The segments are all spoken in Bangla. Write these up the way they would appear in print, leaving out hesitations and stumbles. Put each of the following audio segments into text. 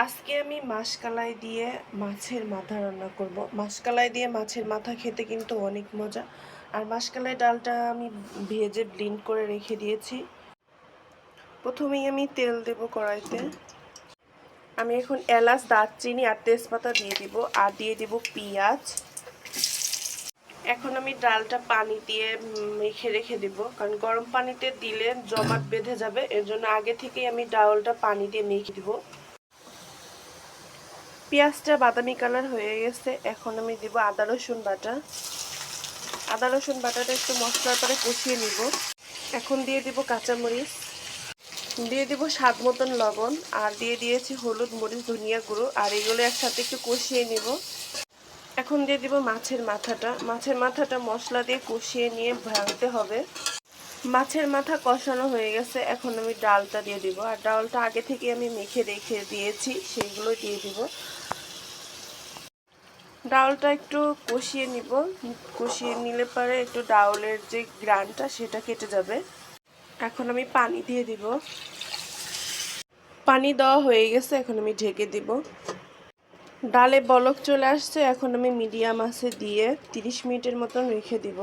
আজকে আমি মাশকালাই দিয়ে মাছের মাথা রান্না করব। মাশকালাই দিয়ে মাছের মাথা খেতে কিন্তু অনেক মজা। আর মাশকালাই ডালটা আমি ভেজে ব্লেন্ড করে রেখে দিয়েছি। প্রথমেই আমি তেল দেব কড়াইতে। আমি এখন এলাচ, দারচিনি আর তেজপাতা দিয়ে দিব, আর দিয়ে দিব পেঁয়াজ। এখন আমি ডালটা পানি দিয়ে মেখে রেখে দিব, কারণ গরম পানিতে দিলে জমাট বেঁধে যাবে। এর জন্য আগে থেকেই আমি ডালটা পানি দিয়ে মেখে দিব। পেঁয়াজটা বাদামি কালার হয়ে গেছে। এখন আমি দিব আদা রসুন বাটা। আদা রসুন বাটাটা একটু মশলার পরে কষিয়ে নিব। এখন দিয়ে দিব কাঁচামরিচ, দিয়ে দিব স্বাদ মতন লবণ, আর দিয়ে দিয়েছি হলুদ, মরিচ, ধনিয়া গুঁড়ো, আর এগুলো একসাথে একটু কষিয়ে নিব। এখন দিয়ে দিব মাছের মাথাটা। মাছের মাথাটা মশলা দিয়ে কষিয়ে নিয়ে ভাজতে হবে। মাছের মাথা কষানো হয়ে গেছে। এখন আমি ডালটা দিয়ে দিব, আর ডালটা আগে থেকে আমি মেখে রেখে দিয়েছি, সেগুলো দিয়ে দিব। ডাউলটা একটু কষিয়ে নিব। কষিয়ে নিলে পরে একটু ডাউলের যে গ্রানটা সেটা কেটে যাবে। এখন আমি পানি দিয়ে দিব। পানি দেওয়া হয়ে গেছে, এখন আমি ঢেকে দিব। ডালে বলক চলে আসছে। এখন আমি মিডিয়াম আঁচে দিয়ে 30 মিনিটের মতন রেখে দিব।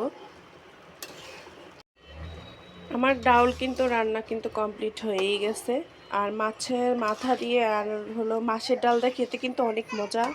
আমার ডাউল কিন্তু রান্না কিন্তু কমপ্লিট হয়েই গেছে। আর মাছের মাথা দিয়ে আর হলো মাছের ডাল দিয়ে খেতে কিন্তু অনেক মজা।